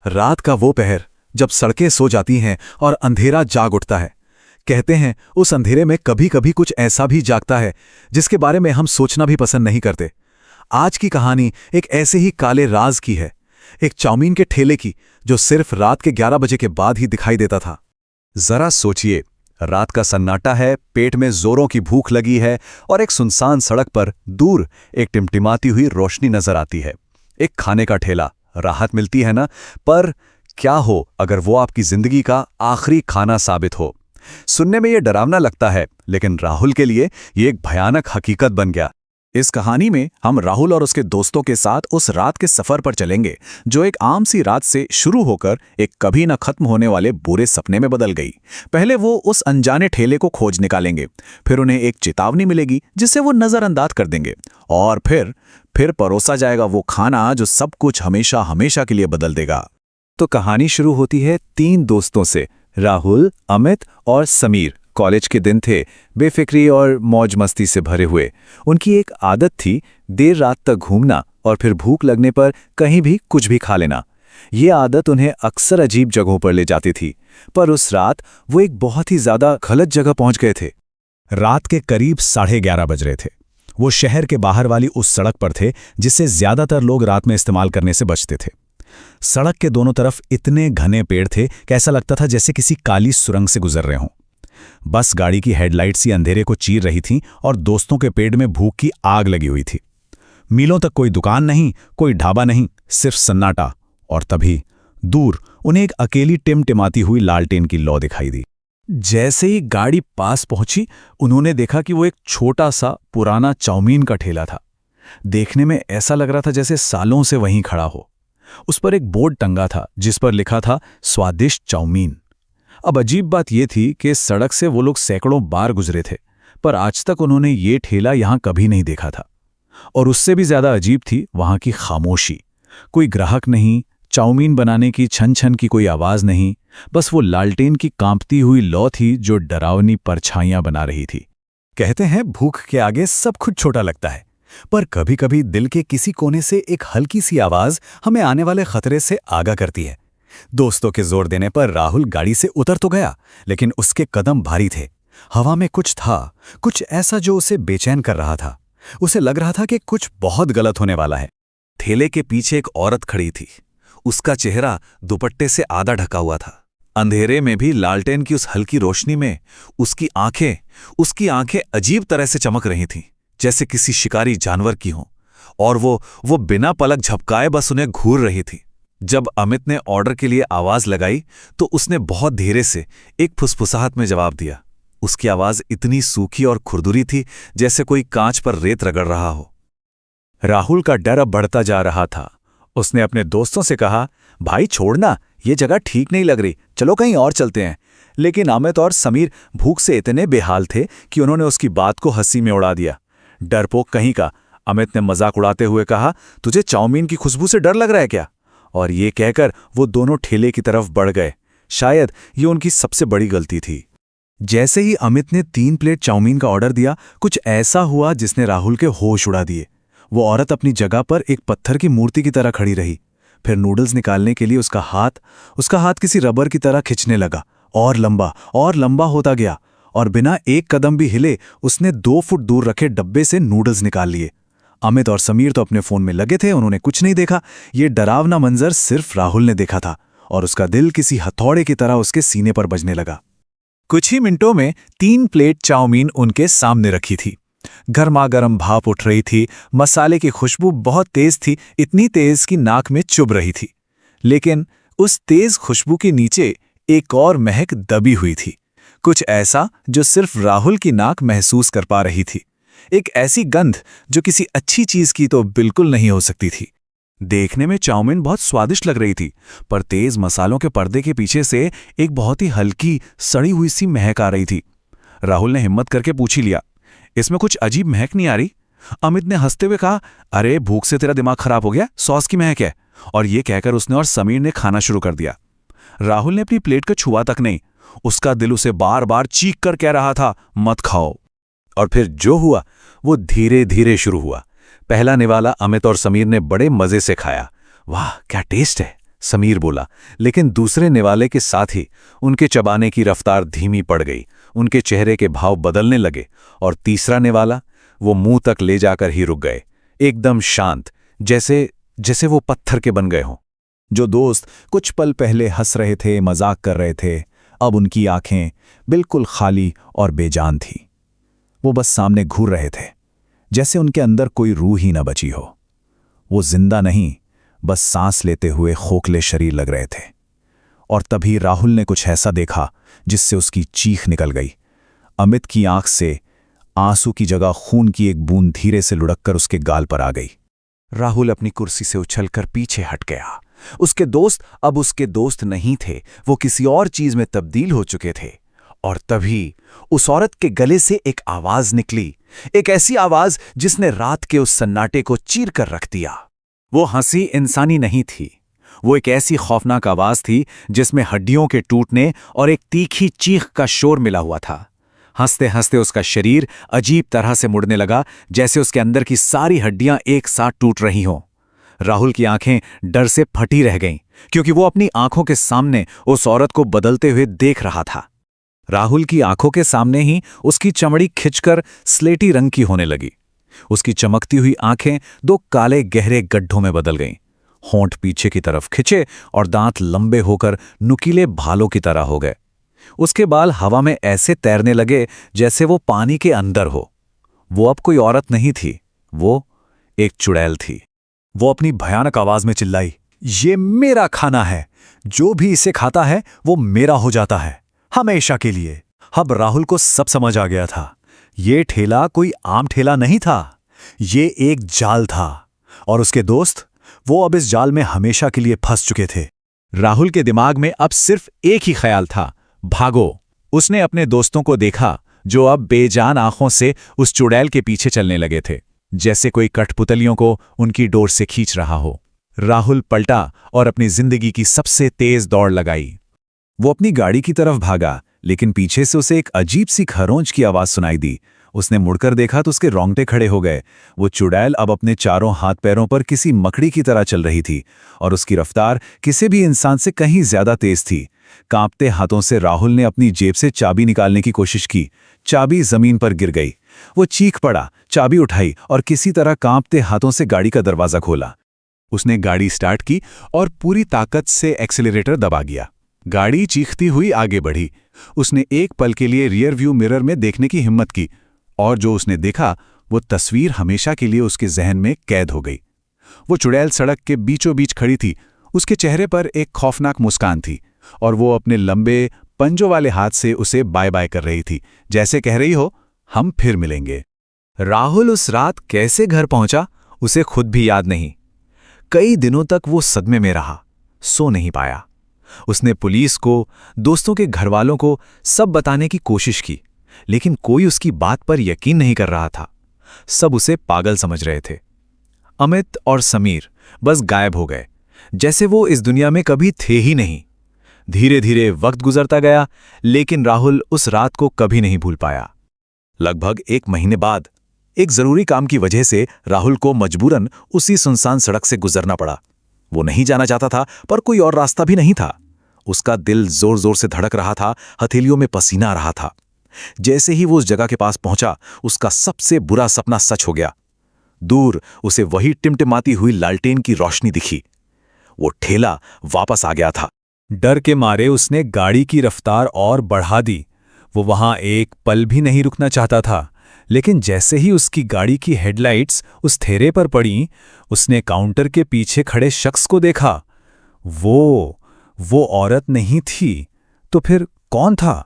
रात का वो पहर जब सड़कें सो जाती हैं और अंधेरा जाग उठता है। कहते हैं उस अंधेरे में कभी कभी कुछ ऐसा भी जागता है जिसके बारे में हम सोचना भी पसंद नहीं करते। आज की कहानी एक ऐसे ही काले राज की है, एक चाउमीन के ठेले की जो सिर्फ रात के 11 बजे के बाद ही दिखाई देता था। जरा सोचिए, रात का सन्नाटा है, पेट में जोरों की भूख लगी है और एक सुनसान सड़क पर दूर एक टिमटिमाती हुई रोशनी नजर आती है। एक खाने का ठेला, राहत मिलती है ना? पर क्या हो अगर वो आपकी जिंदगी का आखिरी खाना साबित हो? सुनने में ये डरावना लगता है, लेकिन राहुल के लिए ये एक भयानक हकीकत बन गया। इस कहानी में हम राहुल और उसके दोस्तों के साथ उस रात के सफर पर चलेंगे जो एक आम सी रात से शुरू होकर एक कभी न खत्म होने वाले बुरे सपने में बदल गई। पहले वो उस अनजाने ठेले को खोज निकालेंगे, फिर उन्हें एक चेतावनी मिलेगी जिसे वो नजरअंदाज कर देंगे, और फिर परोसा जाएगा वो खाना जो सब कुछ हमेशा हमेशा के लिए बदल देगा। तो कहानी शुरू होती है 3 दोस्तों से, राहुल, अमित और समीर। कॉलेज के दिन थे, बेफिक्री और मौज मस्ती से भरे हुए। उनकी एक आदत थी देर रात तक घूमना और फिर भूख लगने पर कहीं भी कुछ भी खा लेना। ये आदत उन्हें अक्सर अजीब जगहों पर ले जाती थी, पर उस रात वो एक बहुत ही ज्यादा गलत जगह पहुंच गए थे। रात के करीब 11:30 बज रहे थे। वो शहर के बाहर वाली उस सड़क पर थे जिसे ज्यादातर लोग रात में इस्तेमाल करने से बचते थे। सड़क के दोनों तरफ इतने घने पेड़ थे कि ऐसा लगता था जैसे किसी काली सुरंग से गुजर रहे हों। बस गाड़ी की हेडलाइट्स ही अंधेरे को चीर रही थीं और दोस्तों के पेट में भूख की आग लगी हुई थी। मीलों तक कोई दुकान नहीं, कोई ढाबा नहीं, सिर्फ सन्नाटा। और तभी दूर उन्हें एक अकेली टिमटिमाती हुई लालटेन की लौ दिखाई दी। जैसे ही गाड़ी पास पहुंची, उन्होंने देखा कि वो एक छोटा सा पुराना चाउमीन का ठेला था। देखने में ऐसा लग रहा था जैसे सालों से वहीं खड़ा हो। उस पर एक बोर्ड टंगा था जिस पर लिखा था स्वादिष्ट चाउमीन। अब अजीब बात यह थी कि सड़क से वो लोग सैकड़ों बार गुजरे थे, पर आज तक उन्होंने ये ठेला यहां कभी नहीं देखा था। और उससे भी ज्यादा अजीब थी वहां की खामोशी। कोई ग्राहक नहीं, चाउमीन बनाने की छन छन की कोई आवाज नहीं, बस वो लालटेन की कांपती हुई लौ थी जो डरावनी परछाइयां बना रही थी। कहते हैं भूख के आगे सब कुछ छोटा लगता है, पर कभी कभी दिल के किसी कोने से एक हल्की सी आवाज हमें आने वाले खतरे से आगाह करती है। दोस्तों के जोर देने पर राहुल गाड़ी से उतर तो गया, लेकिन उसके कदम भारी थे। हवा में कुछ था, कुछ ऐसा जो उसे बेचैन कर रहा था। उसे लग रहा था कि कुछ बहुत गलत होने वाला है। ठेले के पीछे एक औरत खड़ी थी। उसका चेहरा दुपट्टे से आधा ढका हुआ था। अंधेरे में भी लालटेन की उस हल्की रोशनी में उसकी आंखें अजीब तरह से चमक रही थीं, जैसे किसी शिकारी जानवर की हों। और वो बिना पलक झपकाए बस उन्हें घूर रही थी। जब अमित ने ऑर्डर के लिए आवाज लगाई तो उसने बहुत धीरे से एक फुसफुसाहट में जवाब दिया। उसकी आवाज इतनी सूखी और खुरदुरी थी जैसे कोई कांच पर रेत रगड़ रहा हो। राहुल का डर अब बढ़ता जा रहा था। उसने अपने दोस्तों से कहा, भाई छोड़ना, ये जगह ठीक नहीं लग रही, चलो कहीं और चलते हैं। लेकिन अमित और समीर भूख से इतने बेहाल थे कि उन्होंने उसकी बात को हंसी में उड़ा दिया। डरपोक कहीं का, अमित ने मजाक उड़ाते हुए कहा, तुझे चाउमीन की खुशबू से डर लग रहा है क्या? और ये कहकर वो दोनों ठेले की तरफ बढ़ गए। शायद ये उनकी सबसे बड़ी गलती थी। जैसे ही अमित ने 3 प्लेट चाउमीन का ऑर्डर दिया, कुछ ऐसा हुआ जिसने राहुल के होश उड़ा दिए। वो औरत अपनी जगह पर एक पत्थर की मूर्ति की तरह खड़ी रही। फिर नूडल्स निकालने के लिए उसका हाथ किसी रबर की तरह खिंचने लगा, और लंबा होता गया, और बिना एक कदम भी हिले उसने 2 फुट दूर रखे डब्बे से नूडल्स निकाल लिए। अमित और समीर तो अपने फोन में लगे थे, उन्होंने कुछ नहीं देखा। ये डरावना मंजर सिर्फ राहुल ने देखा था, और उसका दिल किसी हथौड़े की तरह उसके सीने पर बजने लगा। कुछ ही मिनटों में 3 प्लेट चाउमीन उनके सामने रखी थी। गर्मागर्म भाप उठ रही थी, मसाले की खुशबू बहुत तेज थी, इतनी तेज कि नाक में चुभ रही थी। लेकिन उस तेज खुशबू के नीचे एक और महक दबी हुई थी, कुछ ऐसा जो सिर्फ राहुल की नाक महसूस कर पा रही थी। एक ऐसी गंध जो किसी अच्छी चीज की तो बिल्कुल नहीं हो सकती थी। देखने में चाउमीन बहुत स्वादिष्ट लग रही थी, पर तेज मसालों के पर्दे के पीछे से एक बहुत ही हल्की सड़ी हुई सी महक आ रही थी। राहुल ने हिम्मत करके पूछ ही लिया, इसमें कुछ अजीब महक नहीं आ रही? अमित ने हंसते हुए कहा, अरे भूख से तेरा दिमाग खराब हो गया, सॉस की महक है। और ये कहकर उसने और समीर ने खाना शुरू कर दिया। राहुल ने अपनी प्लेट को छुआ तक नहीं, उसका दिल उसे बार बार चीख कर कह रहा था, मत खाओ। और फिर जो हुआ वो धीरे धीरे शुरू हुआ। पहला निवाला अमित और समीर ने बड़े मजे से खाया। वाह क्या टेस्ट है, समीर बोला, लेकिन दूसरे निवाले के साथ ही उनके चबाने की रफ्तार धीमी पड़ गई। उनके चेहरे के भाव बदलने लगे और तीसरा निवाला, वो मुंह तक ले जाकर ही रुक गए, एकदम शांत, जैसे वो पत्थर के बन गए हों। जो दोस्त कुछ पल पहले हंस रहे थे, मजाक कर रहे थे, अब उनकी आंखें बिल्कुल खाली और बेजान थी। वो बस सामने घूर रहे थे, जैसे उनके अंदर कोई रूह ही न बची हो। वो जिंदा नहीं, बस सांस लेते हुए खोखले शरीर लग रहे थे। और तभी राहुल ने कुछ ऐसा देखा जिससे उसकी चीख निकल गई। अमित की आंख से आंसू की जगह खून की एक बूंद धीरे से लुढ़ककर उसके गाल पर आ गई। राहुल अपनी कुर्सी से उछलकर पीछे हट गया। उसके दोस्त अब उसके दोस्त नहीं थे, वो किसी और चीज में तब्दील हो चुके थे। और तभी उस औरत के गले से एक आवाज निकली, एक ऐसी आवाज जिसने रात के उस सन्नाटे को चीर कर रख दिया। वो हंसी इंसानी नहीं थी, वो एक ऐसी खौफनाक आवाज थी जिसमें हड्डियों के टूटने और एक तीखी चीख का शोर मिला हुआ था। हंसते हंसते उसका शरीर अजीब तरह से मुड़ने लगा, जैसे उसके अंदर की सारी हड्डियां एक साथ टूट रही हों। राहुल की आंखें डर से फटी रह गईं, क्योंकि वो अपनी आंखों के सामने उस औरत को बदलते हुए देख रहा था। राहुल की आंखों के सामने ही उसकी चमड़ी खिंचकर स्लेटी रंग की होने लगी। उसकी चमकती हुई आंखें दो काले गहरे गड्ढों में बदल गईं। होंठ पीछे की तरफ खिंचे और दांत लंबे होकर नुकीले भालों की तरह हो गए। उसके बाल हवा में ऐसे तैरने लगे जैसे वो पानी के अंदर हो। वो अब कोई औरत नहीं थी, वो एक चुड़ैल थी। वो अपनी भयानक आवाज में चिल्लाई, ये मेरा खाना है, जो भी इसे खाता है वो मेरा हो जाता है, हमेशा के लिए। अब राहुल को सब समझ आ गया था। ये ठेला कोई आम ठेला नहीं था, ये एक जाल था। और उसके दोस्त, वो अब इस जाल में हमेशा के लिए फंस चुके थे। राहुल के दिमाग में अब सिर्फ एक ही ख्याल था, भागो। उसने अपने दोस्तों को देखा जो अब बेजान आंखों से उस चुड़ैल के पीछे चलने लगे थे, जैसे कोई कठपुतलियों को उनकी डोर से खींच रहा हो। राहुल पलटा और अपनी जिंदगी की सबसे तेज दौड़ लगाई। वो अपनी गाड़ी की तरफ भागा, लेकिन पीछे से उसे एक अजीब सी खरोंच की आवाज सुनाई दी। उसने मुड़कर देखा तो उसके रोंगटे खड़े हो गए। वो चुड़ैल अब अपने चारों हाथ पैरों पर किसी मकड़ी की तरह चल रही थी और उसकी रफ्तार किसी भी इंसान से कहीं ज्यादा तेज थी। कांपते हाथों से राहुल ने अपनी जेब से चाबी निकालने की कोशिश की। चाबी जमीन पर गिर गई। वो चीख पड़ा, चाबी उठाई और किसी तरह कांपते हाथों से गाड़ी का दरवाजा खोला। उसने गाड़ी स्टार्ट की और पूरी ताकत से एक्सेलरेटर दबा दिया। गाड़ी चीखती हुई आगे बढ़ी। उसने एक पल के लिए रियर व्यू मिरर में देखने की हिम्मत की, और जो उसने देखा वो तस्वीर हमेशा के लिए उसके जहन में कैद हो गई। वो चुड़ैल सड़क के बीचों बीच खड़ी थी। उसके चेहरे पर एक खौफनाक मुस्कान थी और वो अपने लंबे पंजों वाले हाथ से उसे बाय बाय कर रही थी, जैसे कह रही हो, हम फिर मिलेंगे। राहुल उस रात कैसे घर पहुंचा उसे खुद भी याद नहीं। कई दिनों तक वो सदमे में रहा, सो नहीं पाया। उसने पुलिस को, दोस्तों के घरवालों को सब बताने की कोशिश की, लेकिन कोई उसकी बात पर यकीन नहीं कर रहा था। सब उसे पागल समझ रहे थे। अमित और समीर बस गायब हो गए, जैसे वो इस दुनिया में कभी थे ही नहीं। धीरे धीरे वक्त गुजरता गया, लेकिन राहुल उस रात को कभी नहीं भूल पाया। लगभग 1 महीने बाद एक जरूरी काम की वजह से राहुल को मजबूरन उसी सुनसान सड़क से गुजरना पड़ा। वो नहीं जाना चाहता था, पर कोई और रास्ता भी नहीं था। उसका दिल जोर जोर से धड़क रहा था, हथेलियों में पसीना आ रहा था। जैसे ही वो उस जगह के पास पहुंचा, उसका सबसे बुरा सपना सच हो गया। दूर उसे वही टिमटिमाती हुई लालटेन की रोशनी दिखी। वो ठेला वापस आ गया था। डर के मारे उसने गाड़ी की रफ्तार और बढ़ा दी। वो वहां एक पल भी नहीं रुकना चाहता था, लेकिन जैसे ही उसकी गाड़ी की हेडलाइट्स उस ठेरे पर पड़ीं, उसने काउंटर के पीछे खड़े शख्स को देखा। वो औरत नहीं थी, तो फिर कौन था?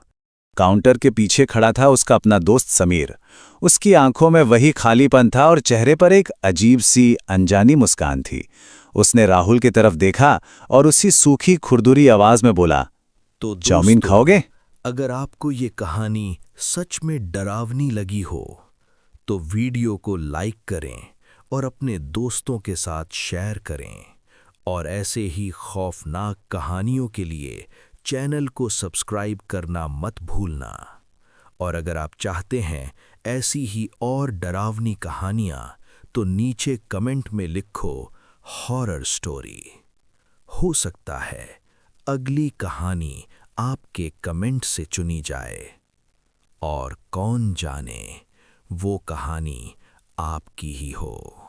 काउंटर के पीछे खड़ा था उसका अपना दोस्त समीर। उसकी आंखों में वही खालीपन था और चेहरे पर एक अजीब सी अनजानी मुस्कान थी। उसने राहुल की तरफ देखा और उसी सूखी खुरदुरी आवाज में बोला, तो चाउमीन खाओगे? अगर आपको ये कहानी सच में डरावनी लगी हो तो वीडियो को लाइक करें और अपने दोस्तों के साथ शेयर करें, और ऐसे ही खौफनाक कहानियों के लिए चैनल को सब्सक्राइब करना मत भूलना। और अगर आप चाहते हैं ऐसी ही और डरावनी कहानियां, तो नीचे कमेंट में लिखो हॉरर स्टोरी। हो सकता है अगली कहानी आपके कमेंट से चुनी जाए, और कौन जाने वो कहानी आपकी ही हो।